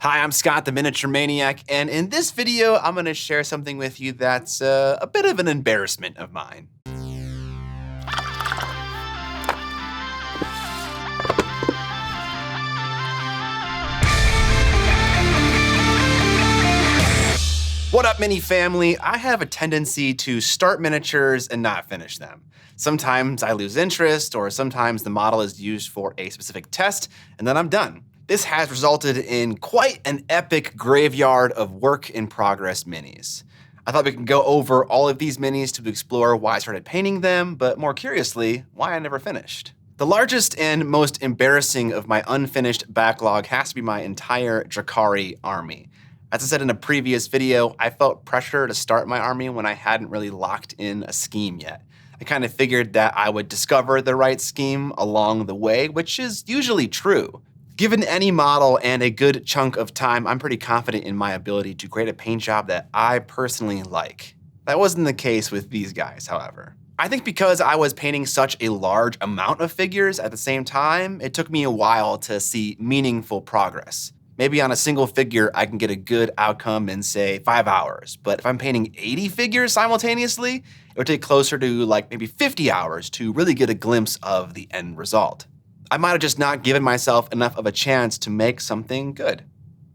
Hi, I'm Scott, the Miniature Maniac, and in this video, I'm gonna share something with you that's a bit of an embarrassment of mine. What up, Mini family? I have a tendency to start miniatures and not finish them. Sometimes I lose interest, or sometimes the model is used for a specific test, and then I'm done. This has resulted in quite an epic graveyard of work-in-progress minis. I thought we could go over all of these minis to explore why I started painting them, but more curiously, why I never finished. The largest and most embarrassing of my unfinished backlog has to be my entire Drakari army. As I said in a previous video, I felt pressure to start my army when I hadn't really locked in a scheme yet. I kind of figured that I would discover the right scheme along the way, which is usually true. Given any model and a good chunk of time, I'm pretty confident in my ability to create a paint job that I personally like. That wasn't the case with these guys, however. I think because I was painting such a large amount of figures at the same time, it took me a while to see meaningful progress. Maybe on a single figure, I can get a good outcome in, say, 5 hours. But if I'm painting 80 figures simultaneously, it would take closer to like maybe 50 hours to really get a glimpse of the end result. I might have just not given myself enough of a chance to make something good.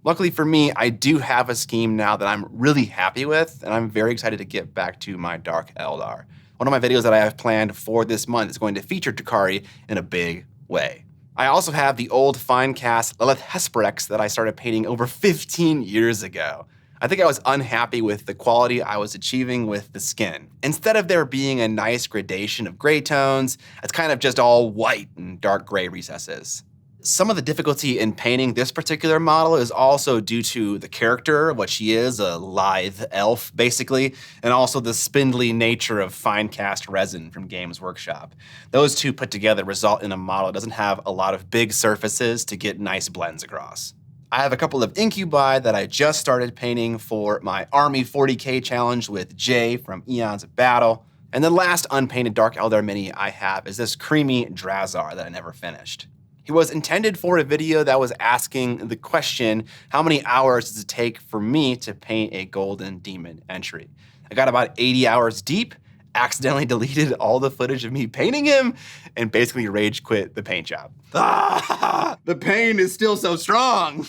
Luckily for me, I do have a scheme now that I'm really happy with, and I'm very excited to get back to my Dark Eldar. One of my videos that I have planned for this month is going to feature Drakari in a big way. I also have the old fine cast Lilith Hesperex that I started painting over 15 years ago. I think I was unhappy with the quality I was achieving with the skin. Instead of there being a nice gradation of gray tones, it's kind of just all white and dark gray recesses. Some of the difficulty in painting this particular model is also due to the character, what she is, a lithe elf, basically, and also the spindly nature of fine cast resin from Games Workshop. Those two put together result in a model that doesn't have a lot of big surfaces to get nice blends across. I have a couple of incubi that I just started painting for my Army 40K challenge with Jay from Eons of Battle. And the last unpainted Dark Eldar mini I have is this creamy Drazar that I never finished. He was intended for a video that was asking the question, how many hours does it take for me to paint a Golden Demon entry? I got about 80 hours deep, accidentally deleted all the footage of me painting him, and basically rage quit the paint job. The pain is still so strong.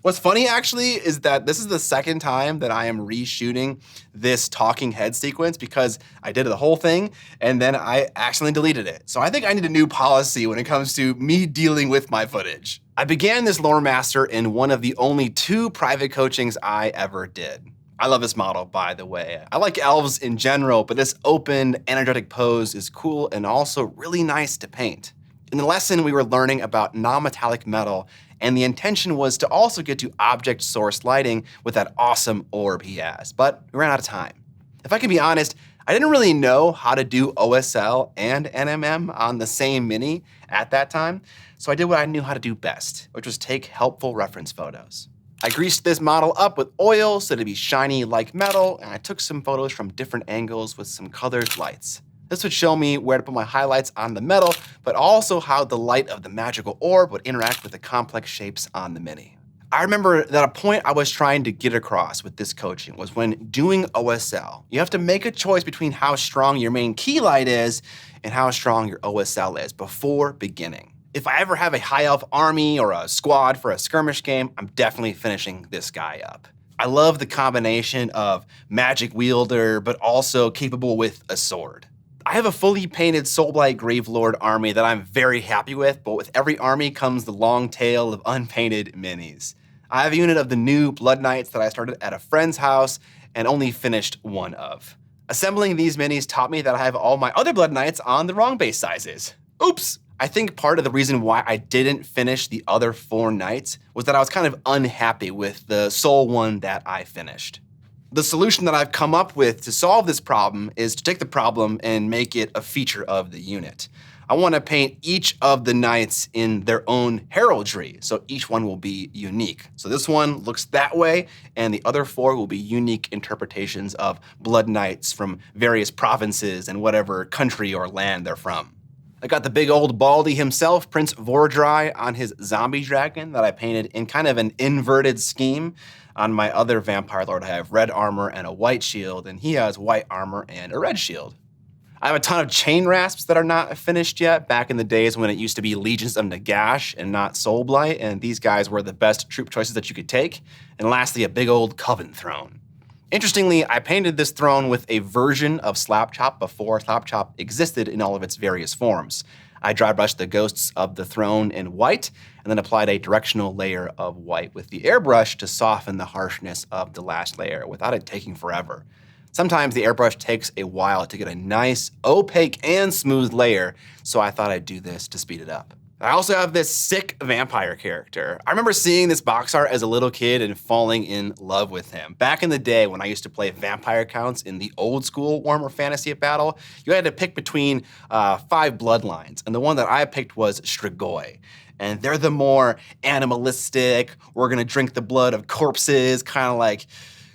What's funny actually is that this is the second time that I am reshooting this talking head sequence because I did the whole thing and then I accidentally deleted it. So I think I need a new policy when it comes to me dealing with my footage. I began this Lore Master in one of the only 2 private coachings I ever did. I love this model, by the way. I like elves in general, but this open, energetic pose is cool and also really nice to paint. In the lesson, we were learning about non-metallic metal, and the intention was to also get to object source lighting with that awesome orb he has, but we ran out of time. If I can be honest, I didn't really know how to do OSL and NMM on the same mini at that time, so I did what I knew how to do best, which was take helpful reference photos. I greased this model up with oil so it'd be shiny like metal, and I took some photos from different angles with some colored lights. This would show me where to put my highlights on the metal, but also how the light of the magical orb would interact with the complex shapes on the mini. I remember that a point I was trying to get across with this coaching was when doing OSL, you have to make a choice between how strong your main key light is and how strong your OSL is before beginning. If I ever have a high elf army or a squad for a skirmish game, I'm definitely finishing this guy up. I love the combination of magic wielder, but also capable with a sword. I have a fully painted Soulblight Gravelord army that I'm very happy with, but with every army comes the long tail of unpainted minis. I have a unit of the new Blood Knights that I started at a friend's house and only finished one of. Assembling these minis taught me that I have all my other Blood Knights on the wrong base sizes. Oops! I think part of the reason why I didn't finish the other 4 knights was that I was kind of unhappy with the sole one that I finished. The solution that I've come up with to solve this problem is to take the problem and make it a feature of the unit. I want to paint each of the knights in their own heraldry, so each one will be unique. So this one looks that way, and the other 4 will be unique interpretations of blood knights from various provinces and whatever country or land they're from. I got the big old baldy himself, Prince Vordry, on his zombie dragon that I painted in kind of an inverted scheme. On my other vampire lord, I have red armor and a white shield, and he has white armor and a red shield. I have a ton of chain rasps that are not finished yet, back in the days when it used to be Legions of Nagash and not Soulblight, and these guys were the best troop choices that you could take. And lastly, a big old Coven throne. Interestingly, I painted this throne with a version of Slapchop before Slapchop existed in all of its various forms. I dry brushed the ghosts of the throne in white, and then applied a directional layer of white with the airbrush to soften the harshness of the last layer without it taking forever. Sometimes the airbrush takes a while to get a nice, opaque, and smooth layer, so I thought I'd do this to speed it up. I also have this sick vampire character. I remember seeing this box art as a little kid and falling in love with him. Back in the day when I used to play vampire counts in the old school Warhammer Fantasy at Battle, you had to pick between 5 bloodlines, and the one that I picked was Strigoi. And they're the more animalistic, we're gonna drink the blood of corpses, kind of like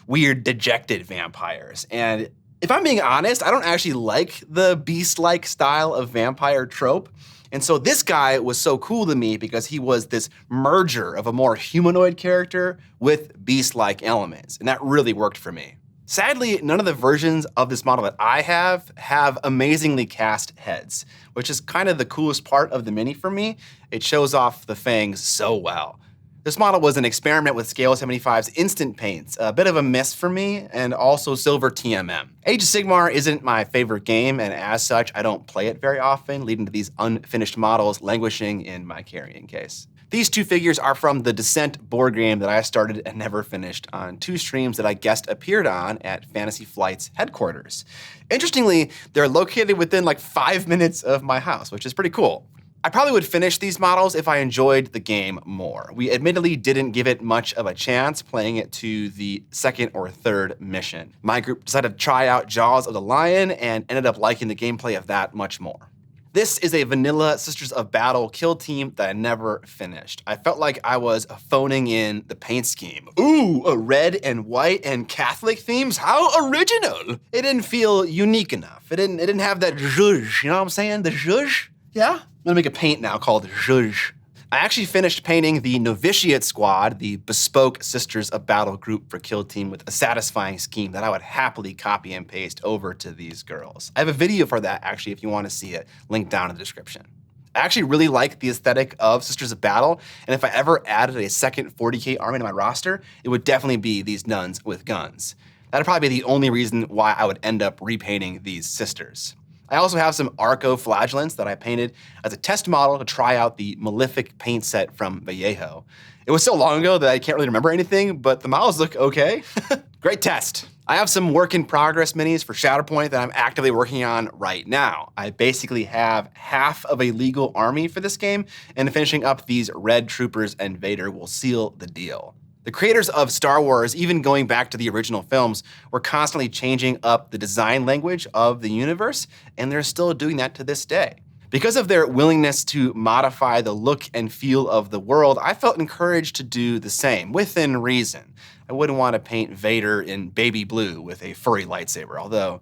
weird, dejected vampires. And if I'm being honest, I don't actually like the beast-like style of vampire trope. And so this guy was so cool to me because he was this merger of a more humanoid character with beast-like elements, and that really worked for me. Sadly, none of the versions of this model that I have amazingly cast heads, which is kind of the coolest part of the mini for me. It shows off the fangs so well. This model was an experiment with Scale 75's instant paints, a bit of a miss for me, and also silver TMM. Age of Sigmar isn't my favorite game, and as such, I don't play it very often, leading to these unfinished models languishing in my carrying case. These 2 figures are from the Descent board game that I started and never finished on 2 streams that I guest appeared on at Fantasy Flight's headquarters. Interestingly, they're located within like 5 minutes of my house, which is pretty cool. I probably would finish these models if I enjoyed the game more. We admittedly didn't give it much of a chance playing it to the 2nd or 3rd mission. My group decided to try out Jaws of the Lion and ended up liking the gameplay of that much more. This is a vanilla Sisters of Battle kill team that I never finished. I felt like I was phoning in the paint scheme. Ooh, a red and white and Catholic themes? How original! It didn't feel unique enough. It didn't have that zhuzh, you know what I'm saying? The zhuzh? Yeah? I'm gonna make a paint now called Zhuzh. I actually finished painting the Novitiate Squad, the bespoke Sisters of Battle group for Kill Team, with a satisfying scheme that I would happily copy and paste over to these girls. I have a video for that actually if you wanna see it, linked down in the description. I actually really like the aesthetic of Sisters of Battle, and if I ever added a second 40k army to my roster, it would definitely be these nuns with guns. That'd probably be the only reason why I would end up repainting these sisters. I also have some Arco flagellants that I painted as a test model to try out the Malefic paint set from Vallejo. It was so long ago that I can't really remember anything, but the models look okay. Great test. I have some work in progress minis for Shatterpoint that I'm actively working on right now. I basically have half of a legal army for this game, and finishing up these Red Troopers and Vader will seal the deal. The creators of Star Wars, even going back to the original films, were constantly changing up the design language of the universe, and they're still doing that to this day. Because of their willingness to modify the look and feel of the world, I felt encouraged to do the same, within reason. I wouldn't want to paint Vader in baby blue with a furry lightsaber, although,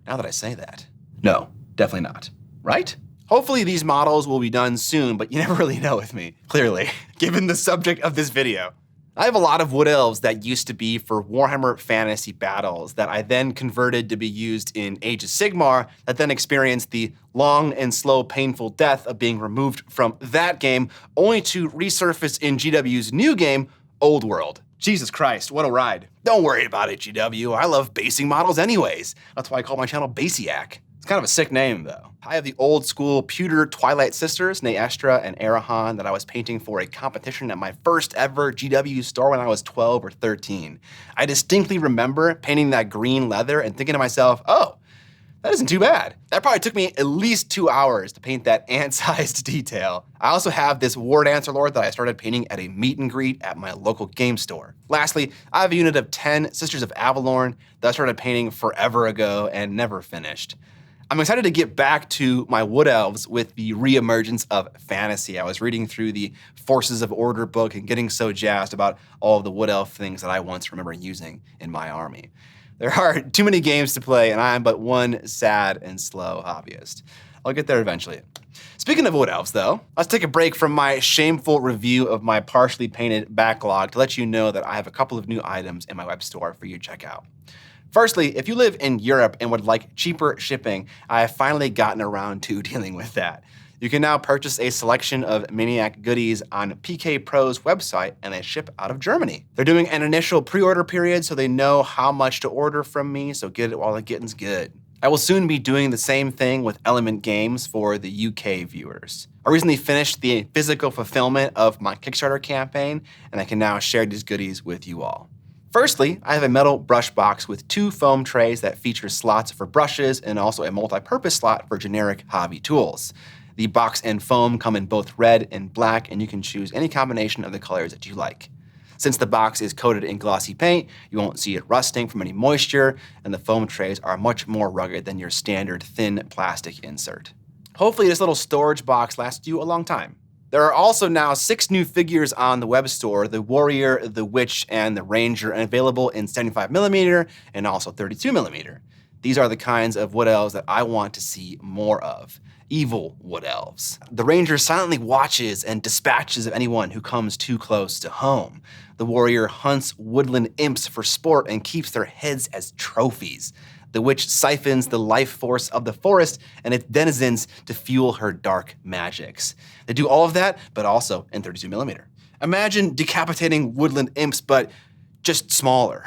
now that I say that, no, definitely not, right? Hopefully these models will be done soon, but you never really know with me, clearly, given the subject of this video. I have a lot of wood elves that used to be for Warhammer Fantasy battles that I then converted to be used in Age of Sigmar that then experienced the long and slow painful death of being removed from that game only to resurface in GW's new game, Old World. Jesus Christ, what a ride. Don't worry about it, GW. I love basing models anyways. That's why I call my channel Basiac. It's kind of a sick name, though. I have the old school pewter Twilight Sisters, Naestra and Arahan, that I was painting for a competition at my first ever GW store when I was 12 or 13. I distinctly remember painting that green leather and thinking to myself, oh, that isn't too bad. That probably took me at least 2 hours to paint that ant-sized detail. I also have this War Dancer Lord that I started painting at a meet and greet at my local game store. Lastly, I have a unit of 10 Sisters of Avalorn that I started painting forever ago and never finished. I'm excited to get back to my Wood Elves with the reemergence of fantasy. I was reading through the Forces of Order book and getting so jazzed about all of the Wood Elf things that I once remember using in my army. There are too many games to play, and I am but one sad and slow hobbyist. I'll get there eventually. Speaking of Wood Elves, though, let's take a break from my shameful review of my partially painted backlog to let you know that I have a couple of new items in my web store for you to check out. Firstly, if you live in Europe and would like cheaper shipping, I have finally gotten around to dealing with that. You can now purchase a selection of Miniac goodies on PK Pro's website, and they ship out of Germany. They're doing an initial pre-order period so they know how much to order from me, so get it while the getting's good. I will soon be doing the same thing with Element Games for the UK viewers. I recently finished the physical fulfillment of my Kickstarter campaign, and I can now share these goodies with you all. Firstly, I have a metal brush box with 2 foam trays that feature slots for brushes and also a multi-purpose slot for generic hobby tools. The box and foam come in both red and black, and you can choose any combination of the colors that you like. Since the box is coated in glossy paint, you won't see it rusting from any moisture, and the foam trays are much more rugged than your standard thin plastic insert. Hopefully this little storage box lasts you a long time. There are also now 6 new figures on the web store: the Warrior, the Witch, and the Ranger, and available in 75mm and also 32mm. These are the kinds of Wood Elves that I want to see more of. Evil Wood Elves. The Ranger silently watches and dispatches of anyone who comes too close to home. The Warrior hunts woodland imps for sport and keeps their heads as trophies. The Witch siphons the life force of the forest and its denizens to fuel her dark magics. They do all of that, but also in 32mm. Imagine decapitating woodland imps, but just smaller.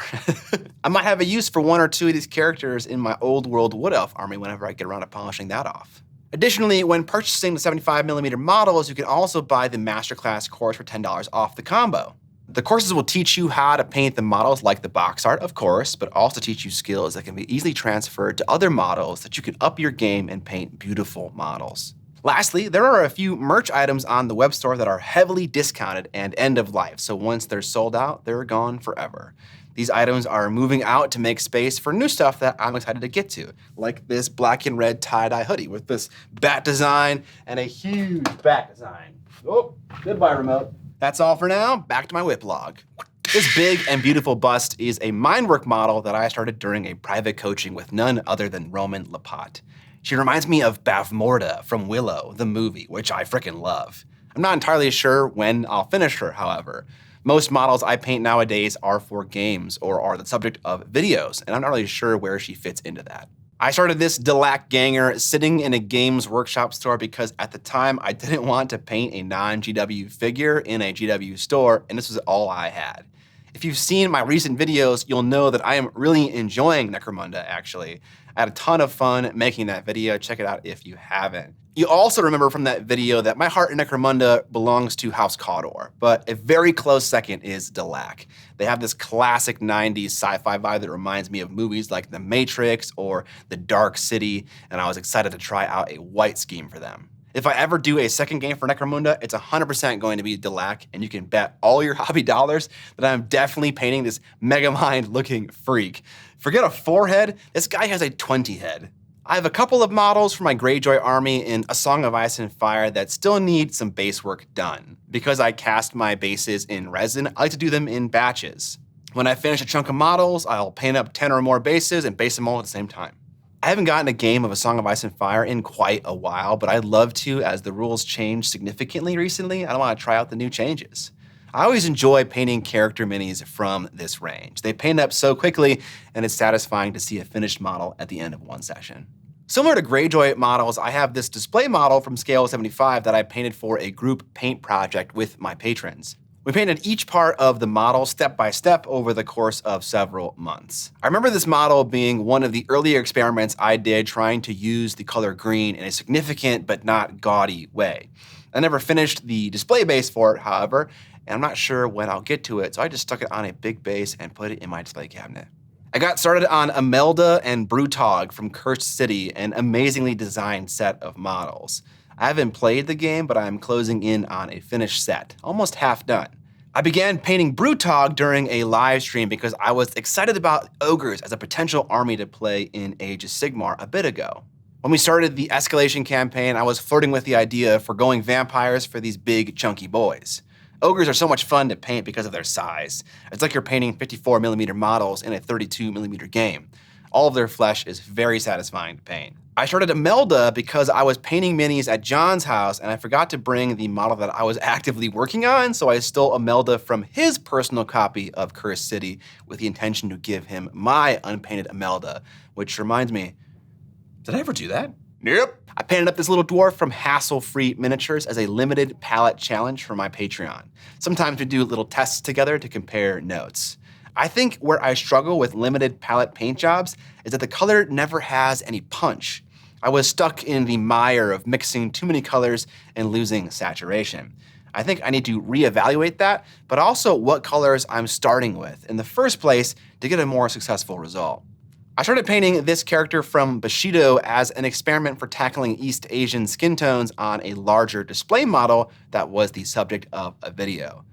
I might have a use for 1 or 2 of these characters in my old world Wood Elf army whenever I get around to polishing that off. Additionally, when purchasing the 75mm models, you can also buy the Masterclass course for $10 off the combo. The courses will teach you how to paint the models like the box art, of course, but also teach you skills that can be easily transferred to other models that you can up your game and paint beautiful models. Lastly, there are a few merch items on the web store that are heavily discounted and end of life, so once they're sold out, they're gone forever. These items are moving out to make space for new stuff that I'm excited to get to, like this black and red tie-dye hoodie with this bat design and a huge back design. Oh, goodbye remote. That's all for now, back to my whip-log. This big and beautiful bust is a Mindwork model that I started during a private coaching with none other than Roman Lapat. She reminds me of Bavmorda from Willow, the movie, which I frickin' love. I'm not entirely sure when I'll finish her, however. Most models I paint nowadays are for games or are the subject of videos, and I'm not really sure where she fits into that. I started this Delac Ganger sitting in a Games Workshop store because at the time I didn't want to paint a non-GW figure in a GW store, and this was all I had. If you've seen my recent videos, you'll know that I am really enjoying Necromunda, actually. I had a ton of fun making that video. Check it out if you haven't. You also remember from that video that my heart in Necromunda belongs to House Cawdor, but a very close second is Delac. They have this classic 90s sci-fi vibe that reminds me of movies like The Matrix or The Dark City, and I was excited to try out a white scheme for them. If I ever do a second game for Necromunda, it's 100% going to be Delac, and you can bet all your hobby dollars that I'm definitely painting this Megamind looking freak. Forget a 4-head, this guy has a 20-head. I have a couple of models for my Greyjoy army in A Song of Ice and Fire that still need some base work done. Because I cast my bases in resin, I like to do them in batches. When I finish a chunk of models, I'll paint up 10 or more bases and base them all at the same time. I haven't gotten a game of A Song of Ice and Fire in quite a while, but I'd love to as the rules changed significantly recently. I want to try out the new changes. I always enjoy painting character minis from this range. They paint up so quickly, and it's satisfying to see a finished model at the end of one session. Similar to Greyjoy models, I have this display model from Scale 75 that I painted for a group paint project with my patrons. We painted each part of the model step by step over the course of several months. I remember this model being one of the earlier experiments I did trying to use the color green in a significant but not gaudy way. I never finished the display base for it, however, and I'm not sure when I'll get to it, so I just stuck it on a big base and put it in my display cabinet. I got started on Imelda and Brutog from Cursed City, an amazingly designed set of models. I haven't played the game, but I'm closing in on a finished set, almost half done. I began painting Brutog during a live stream because I was excited about ogres as a potential army to play in Age of Sigmar a bit ago. When we started the escalation campaign, I was flirting with the idea of forgoing vampires for these big, chunky boys. Ogres are so much fun to paint because of their size. It's like you're painting 54mm models in a 32mm game. All of their flesh is very satisfying to paint. I started Imelda because I was painting minis at John's house and I forgot to bring the model that I was actively working on, so I stole Imelda from his personal copy of Cursed City with the intention to give him my unpainted Imelda, which reminds me, did I ever do that? Yep. I painted up this little dwarf from Hassle-Free Miniatures as a limited palette challenge for my Patreon. Sometimes we do little tests together to compare notes. I think where I struggle with limited palette paint jobs is that the color never has any punch. I was stuck in the mire of mixing too many colors and losing saturation. I think I need to reevaluate that, but also what colors I'm starting with in the first place to get a more successful result. I started painting this character from Bushido as an experiment for tackling East Asian skin tones on a larger display model that was the subject of a video.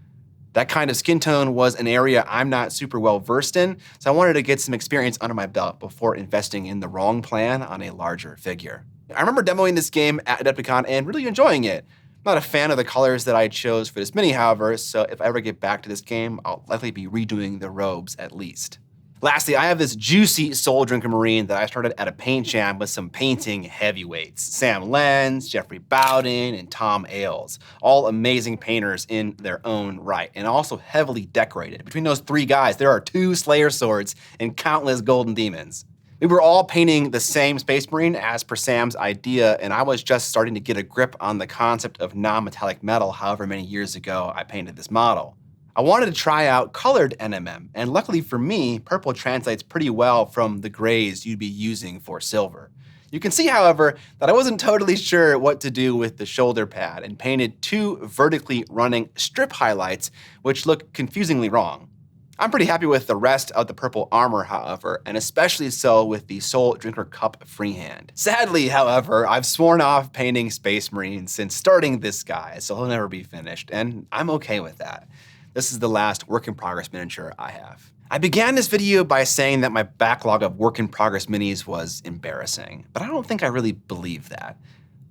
That kind of skin tone was an area I'm not super well versed in, so I wanted to get some experience under my belt before investing in the wrong plan on a larger figure. I remember demoing this game at Adepticon and really enjoying it. I'm not a fan of the colors that I chose for this mini, however, so if I ever get back to this game, I'll likely be redoing the robes at least. Lastly, I have this juicy Soul Drinker Marine that I started at a paint jam with some painting heavyweights. Sam Lenz, Jeffrey Bowden, and Tom Ailes. All amazing painters in their own right, and also heavily decorated. Between those three guys, there are 2 Slayer swords and countless golden demons. We were all painting the same Space Marine as per Sam's idea, and I was just starting to get a grip on the concept of non-metallic metal however many years ago I painted this model. I wanted to try out colored NMM, and luckily for me, purple translates pretty well from the grays you'd be using for silver. You can see, however, that I wasn't totally sure what to do with the shoulder pad and painted 2 vertically running strip highlights, which look confusingly wrong. I'm pretty happy with the rest of the purple armor, however, and especially so with the Soul Drinker Cup freehand. Sadly, however, I've sworn off painting Space Marines since starting this guy, so he'll never be finished, and I'm okay with that. This is the last work-in-progress miniature I have. I began this video by saying that my backlog of work-in-progress minis was embarrassing, but I don't think I really believe that.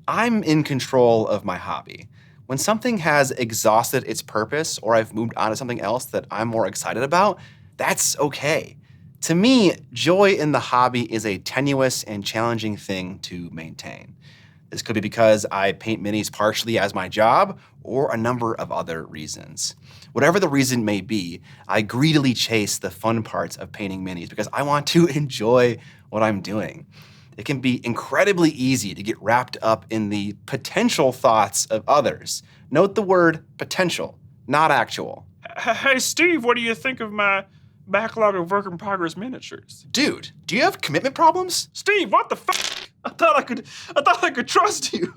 I'm in control of my hobby. When something has exhausted its purpose or I've moved on to something else that I'm more excited about, that's okay. To me, joy in the hobby is a tenuous and challenging thing to maintain. This could be because I paint minis partially as my job or a number of other reasons. Whatever the reason may be, I greedily chase the fun parts of painting minis because I want to enjoy what I'm doing. It can be incredibly easy to get wrapped up in the potential thoughts of others. Note the word potential, not actual. Hey, Steve, what do you think of my backlog of work-in-progress miniatures? Dude, do you have commitment problems? Steve, what the fuck? I thought I could trust you.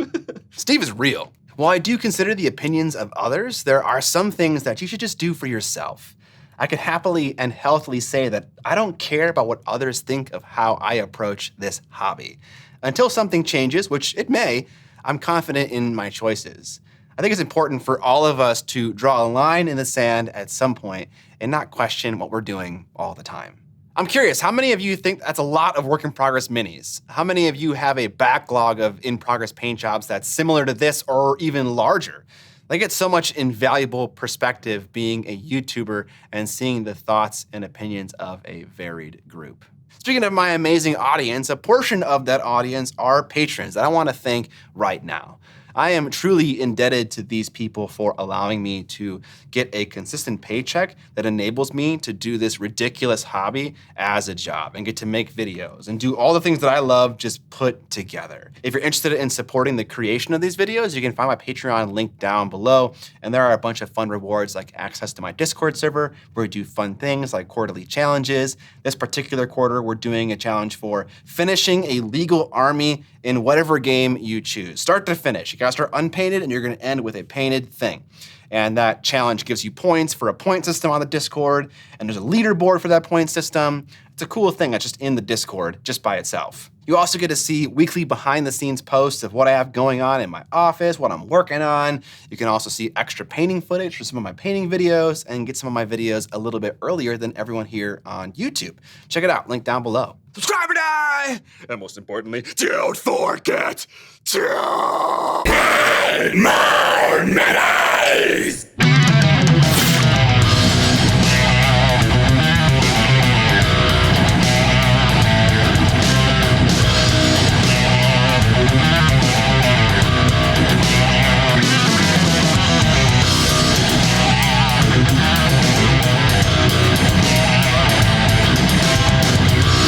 Steve is real. While I do consider the opinions of others, there are some things that you should just do for yourself. I can happily and healthily say that I don't care about what others think of how I approach this hobby. Until something changes, which it may, I'm confident in my choices. I think it's important for all of us to draw a line in the sand at some point and not question what we're doing all the time. I'm curious, how many of you think that's a lot of work-in-progress minis? How many of you have a backlog of in-progress paint jobs that's similar to this or even larger? I get so much invaluable perspective being a YouTuber and seeing the thoughts and opinions of a varied group. Speaking of my amazing audience, a portion of that audience are patrons that I want to thank right now. I am truly indebted to these people for allowing me to get a consistent paycheck that enables me to do this ridiculous hobby as a job and get to make videos and do all the things that I love just put together. If you're interested in supporting the creation of these videos, you can find my Patreon link down below, and there are a bunch of fun rewards like access to my Discord server where we do fun things like quarterly challenges. This particular quarter, we're doing a challenge for finishing a legal army in whatever game you choose, start to finish. You gotta start unpainted and you're gonna end with a painted thing. And that challenge gives you points for a point system on the Discord, and there's a leaderboard for that point system. It's a cool thing that's just in the Discord just by itself. You also get to see weekly behind the scenes posts of what I have going on in my office, what I'm working on. You can also see extra painting footage for some of my painting videos and get some of my videos a little bit earlier than everyone here on YouTube. Check it out, link down below. Subscribe or die! And most importantly, don't forget to paint more minis!